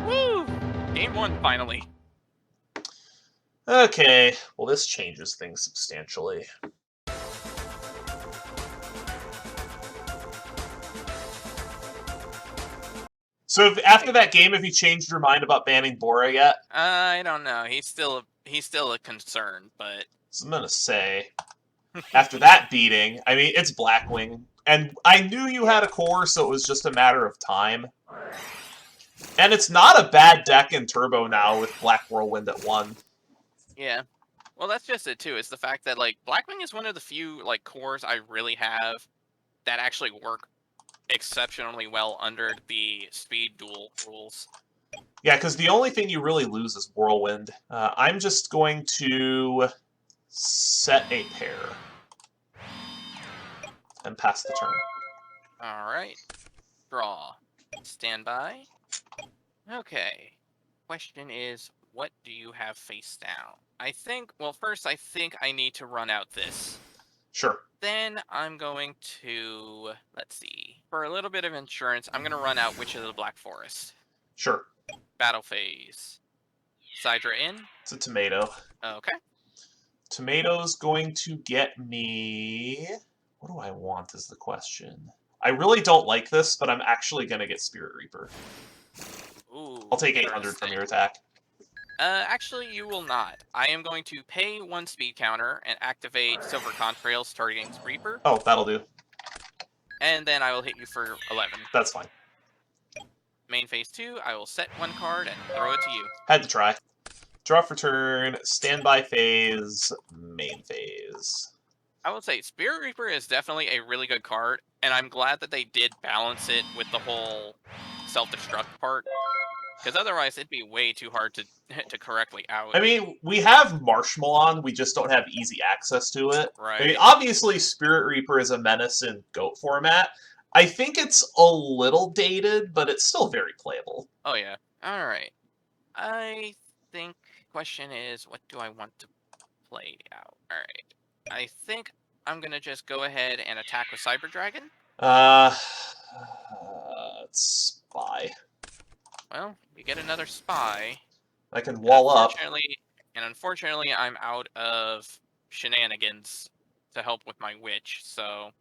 Woo! Game 1, finally. Okay, well this changes things substantially. So after that game, have you changed your mind about banning Bora yet? I don't know. He's still a concern, but... So I'm gonna say, after that beating, I mean, it's Blackwing. And I knew you had a core, so it was just a matter of time. And it's not a bad deck in Turbo now with Black Whirlwind at 1. Yeah. Well, that's just it, too. It's the fact that, like, Blackwing is one of the few, like, cores I really have that actually work exceptionally well under the speed duel rules. Yeah, because the only thing you really lose is Whirlwind. I'm just going to set a pair and pass the turn. Alright. Draw. Stand by. Okay. Question is, what do you have face down? First I think I need to run out this. Sure. Then I'm going to, let's see, for a little bit of insurance, I'm going to run out Witch of the Black Forest. Sure. Battle phase. Sidra in. It's a tomato. Okay. Tomato's going to get me... What do I want is the question. I really don't like this, but I'm actually going to get Spirit Reaper. Ooh, I'll take 800 from your attack. Actually, you will not. I am going to pay 1 speed counter and activate Silver Contrails targeting Reaper. Oh, that'll do. And then I will hit you for 11. That's fine. Main phase 2, I will set 1 card and throw it to you. Had to try. Draw for turn, standby phase, main phase. I would say Spirit Reaper is definitely a really good card, and I'm glad that they did balance it with the whole self-destruct part, because otherwise it'd be way too hard to to correctly out. I mean, we have Marshmallow, we just don't have easy access to it. I mean, Right. obviously, Spirit Reaper is a menace in GOAT format. I think it's a little dated, but it's still very playable. Oh yeah. All right. I think question is, what do I want to play out? All right. I think I'm gonna just go ahead and attack with Cyber Dragon. Uh, Spy. Well, you get another spy. I can And wall up. unfortunately, I'm out of shenanigans to help with my witch. So,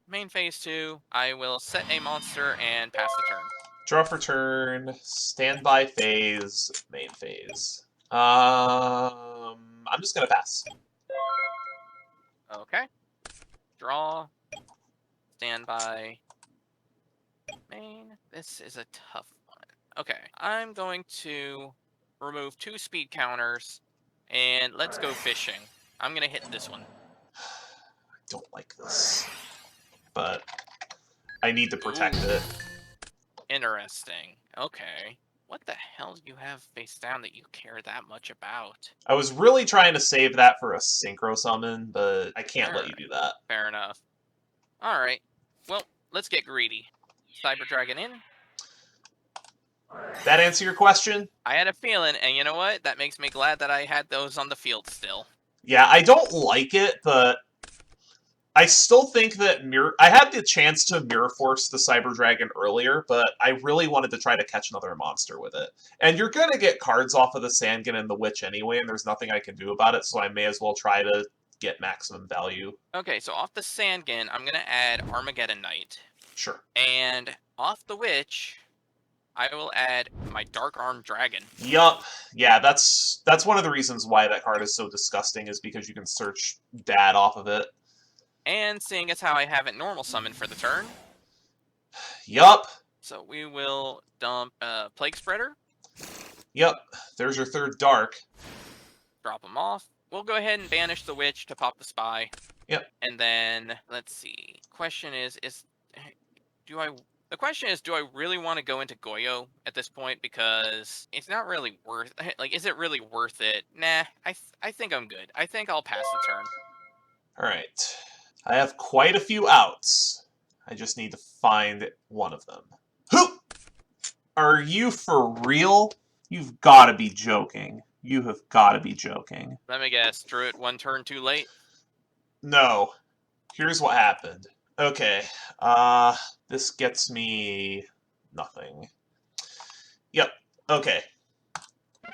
main phase 2, I will set a monster and pass the turn. Draw for turn, standby phase, main phase. I'm just gonna pass. Okay. Draw. Standby. Main. This is a tough one. Okay. I'm going to remove 2 speed counters, and let's go fishing. I'm going to hit this one. I don't like this, but I need to protect it. Interesting. Okay. What the hell do you have face down that you care that much about? I was really trying to save that for a synchro summon, but I can't let you do that. Fair enough. Alright. Well, let's get greedy. Cyber Dragon in. That answer your question? I had a feeling, and you know what? That makes me glad that I had those on the field still. Yeah, I don't like it, but I still think that I had the chance to Mirror Force the Cyber Dragon earlier, but I really wanted to try to catch another monster with it. And you're going to get cards off of the Sandgen and the Witch anyway, and there's nothing I can do about it, so I may as well try to get maximum value. Okay, so off the Sandgen, I'm going to add Armageddon Knight. Sure. And off the Witch, I will add my Dark Arm Dragon. Yup. Yeah, that's one of the reasons why that card is so disgusting, is because you can search Dad off of it. And seeing as how I haven't normal summoned for the turn. Yup. So we will dump Plague Spreader. Yep. There's your third Dark. Drop them off. We'll go ahead and banish the Witch to pop the Spy. Yep. And then, let's see. Question is do I really want to go into Goyo at this point? Because it's not really worth, like, is it really worth it? Nah, I think I'm good. I think I'll pass the turn. Alright. I have quite a few outs. I just need to find one of them. Who? Are you for real? You've got to be joking. You have got to be joking. Let me guess, drew it 1 turn too late? No. Here's what happened. Okay. This gets me nothing. Yep. Okay.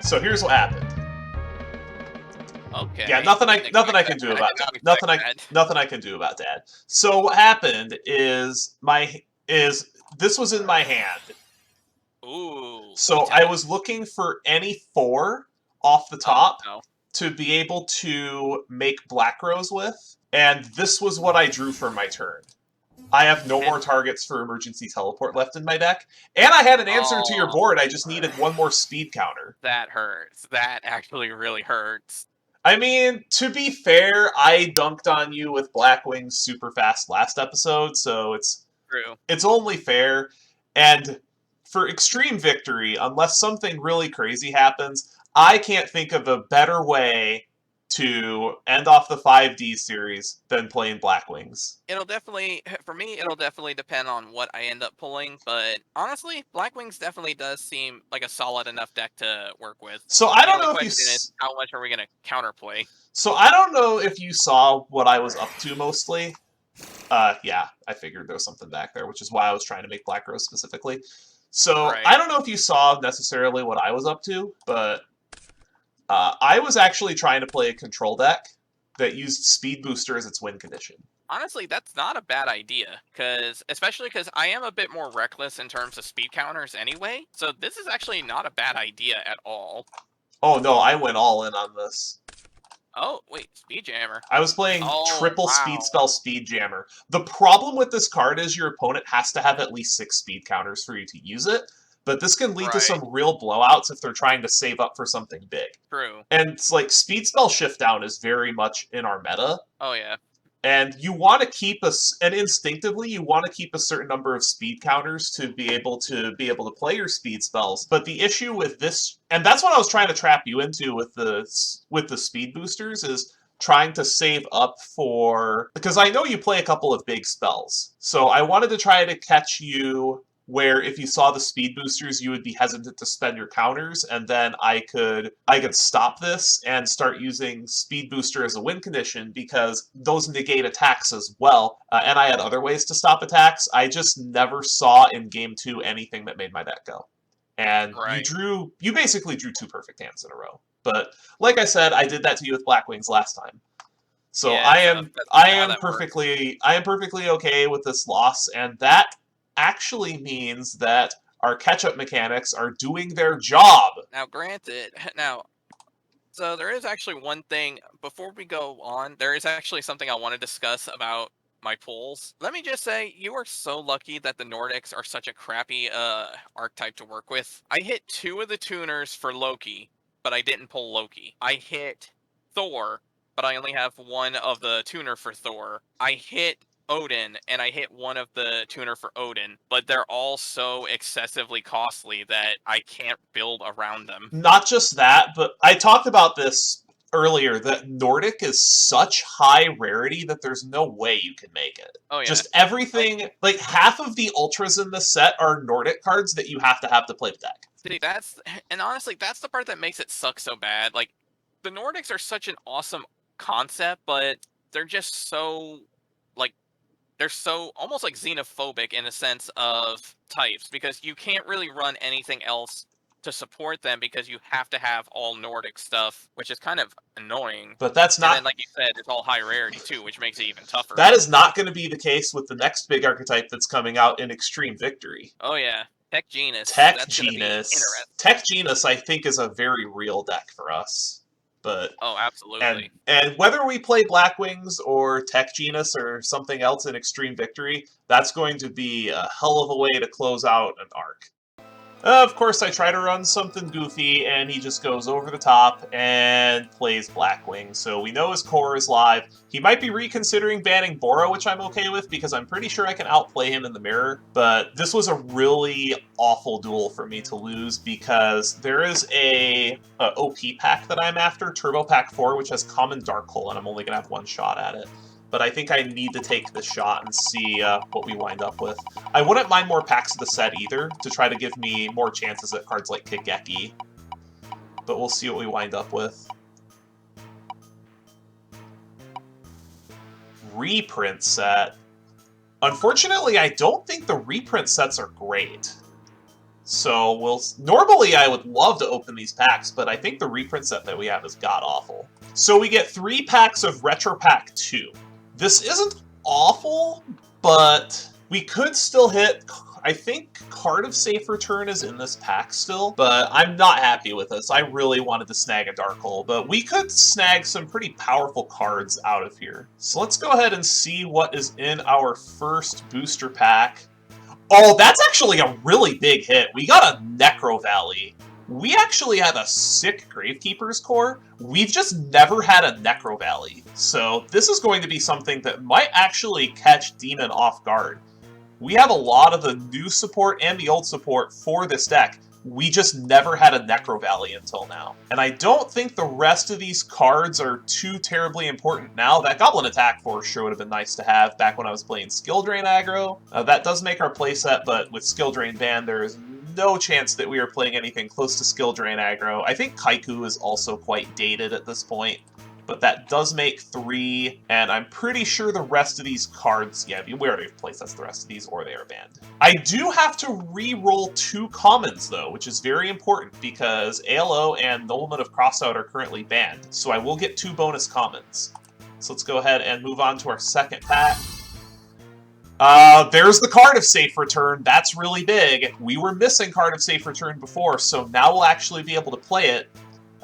So here's what happened. Okay. Yeah, nothing I can do about that. Nothing I can do about that. So what happened is this was in my hand. Ooh. So I was looking for any 4 off the top no. to be able to make Black Rose with, and this was what I drew for my turn. I have no more targets for Emergency Teleport left in my deck, and I had an answer to your board. I just needed 1 more speed counter. That hurts. That actually really hurts. I mean, to be fair, I dunked on you with Blackwing super fast last episode, so it's true. It's only fair. And for extreme victory, unless something really crazy happens, I can't think of a better way to end off the 5D series than playing Blackwings. For me, it'll definitely depend on what I end up pulling, but honestly, Blackwings definitely does seem like a solid enough deck to work with. So I don't know if how much are we going to counterplay? So I don't know if you saw what I was up to mostly. Yeah, I figured there was something back there, which is why I was trying to make Black Rose specifically. So right. I don't know if you saw necessarily what I was up to, but I was actually trying to play a control deck that used Speed Booster as its win condition. Honestly, that's not a bad idea, especially because I am a bit more reckless in terms of speed counters anyway, so this is actually not a bad idea at all. Oh no, I went all in on this. Oh, wait, Speed Jammer. I was playing triple Speed Spell Speed Jammer. The problem with this card is your opponent has to have at least 6 speed counters for you to use it, but this can lead to some real blowouts if they're trying to save up for something big. True. And it's like, Speed Spell Shift Down is very much in our meta. Oh, yeah. And you want to keep and instinctively you want to keep a certain number of speed counters to be able to play your speed spells. But the issue with this, and that's what I was trying to trap you into with the speed boosters, is trying to save up for, because I know you play a couple of big spells. So I wanted to try to catch you where if you saw the speed boosters, you would be hesitant to spend your counters, and then I could stop this and start using speed booster as a win condition, because those negate attacks as well, and I had other ways to stop attacks. I just never saw in game 2 anything that made my deck go. And Right. you basically drew 2 perfect hands in a row. But like I said, I did that to you with Black Wings last time. So Yeah, I so am that's I how am that works. perfectly okay with this loss, and that actually means that our catch-up mechanics are doing their job. Now, granted, so there is actually one thing, before we go on, there is actually something I want to discuss about my pulls. Let me just say, you are so lucky that the Nordics are such a crappy archetype to work with. I hit 2 of the tuners for Loki, but I didn't pull Loki. I hit Thor, but I only have 1 of the tuner for Thor. I hit Odin, and I hit 1 of the tuner for Odin, but they're all so excessively costly that I can't build around them. Not just that, but I talked about this earlier, that Nordic is such high rarity that there's no way you can make it. Oh yeah. Just everything, like half of the ultras in the set are Nordic cards that you have to play the deck. See, and honestly, that's the part that makes it suck so bad. Like, the Nordics are such an awesome concept, but they're just so, like, they're so almost like xenophobic in a sense of types, because you can't really run anything else to support them because you have to have all Nordic stuff, which is kind of annoying. But that's And then, not like you said, it's all high rarity too, which makes it even tougher. that is not going to be the case with the next big archetype that's coming out in Extreme Victory. Oh yeah, Tech Genus. Tech That's gonna be interesting. Tech Genus, I think, is a very real deck for us. But Oh, absolutely. and whether we play Black Wings or Tech Genus or something else in Extreme Victory, that's going to be a hell of a way to close out an arc. Of course, I try to run something goofy, and he just goes over the top and plays Blackwing, so we know his core is live. He might be reconsidering banning Bora, which I'm okay with, because I'm pretty sure I can outplay him in the mirror, but this was a really awful duel for me to lose, because there is a OP pack that I'm after, Turbo Pack 4, which has Common Dark Hole, and I'm only going to have 1 shot at it. But I think I need to take this shot and see what we wind up with. I wouldn't mind more packs of the set either, to try to give me more chances at cards like Kigeki. But we'll see what we wind up with. Reprint set. Unfortunately, I don't think the reprint sets are great. So normally I would love to open these packs, but I think the reprint set that we have is god-awful. So we get 3 packs of Retro Pack 2. This isn't awful, but we could still hit. I think Card of Safe Return is in this pack still, but I'm not happy with this. I really wanted to snag a Dark Hole, but we could snag some pretty powerful cards out of here. So let's go ahead and see what is in our first booster pack. Oh, that's actually a really big hit. We got a Necro Valley. We actually have a sick Gravekeeper's core. We've just never had a Necro Valley. So this is going to be something that might actually catch Demon off guard. We have a lot of the new support and the old support for this deck. We just never had a Necro Valley until now. And I don't think the rest of these cards are too terribly important now. That Goblin Attack Force sure would have been nice to have back when I was playing Skill Drain aggro. That does make our playset, but with Skill Drain banned, there is no chance that we are playing anything close to Skill Drain aggro. I think Kaiku is also quite dated at this point, but that does make 3, and I'm pretty sure the rest of these cards, yeah, we already placed that's the rest of these, or they are banned. I do have to re-roll 2 commons, though, which is very important, because ALO and Nobleman of Crossout are currently banned, so I will get 2 bonus commons. So let's go ahead and move on to our second pack. There's the Card of Safe Return. That's really big. We were missing Card of Safe Return before, so now we'll actually be able to play it.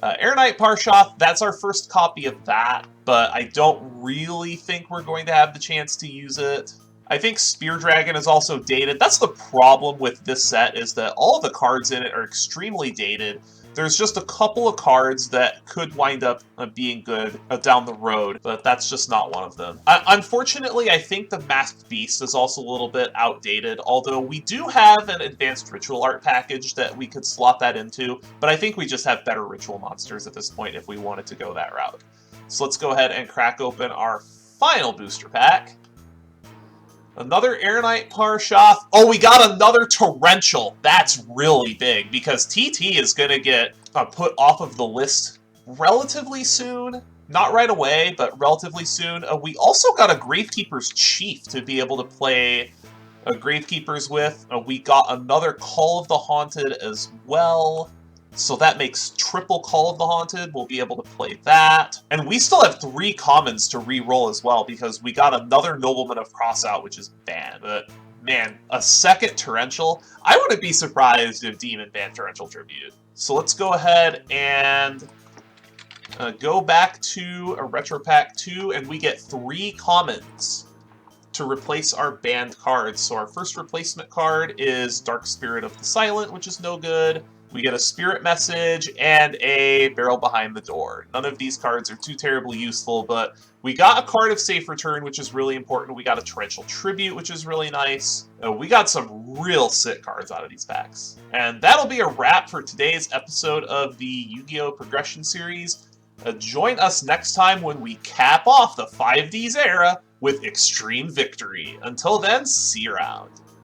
Air Knight Parshoth, that's our first copy of that, but I don't really think we're going to have the chance to use it. I think Spear Dragon is also dated. That's the problem with this set, is that all of the cards in it are extremely dated. There's just a couple of cards that could wind up being good down the road, but that's just not one of them. Unfortunately, I think the Masked Beast is also a little bit outdated, although we do have an advanced ritual art package that we could slot that into, but I think we just have better ritual monsters at this point if we wanted to go that route. So let's go ahead and crack open our final booster pack. Another Aeronite Parshoth. Oh, we got another Torrential. That's really big, because TT is going to get put off of the list relatively soon. Not right away, but relatively soon. We also got a Gravekeeper's Chief to be able to play Gravekeepers with. We got another Call of the Haunted as well. So that makes triple Call of the Haunted. We'll be able to play that. And we still have 3 commons to re-roll as well, because we got another Nobleman of Crossout, which is banned. But, man, a second Torrential? I wouldn't be surprised if Demon banned Torrential Tribute. So let's go ahead and go back to a Retro Pack 2, and we get 3 commons to replace our banned cards. So our first replacement card is Dark Spirit of the Silent, which is no good. We get a Spirit Message and a Barrel Behind the Door. None of these cards are too terribly useful, but we got a card of Safe Return, which is really important. We got a Torrential Tribute, which is really nice. We got some real sick cards out of these packs. And that'll be a wrap for today's episode of the Yu-Gi-Oh! Progression Series. Join us next time when we cap off the 5Ds era with Extreme Victory. Until then, see you around.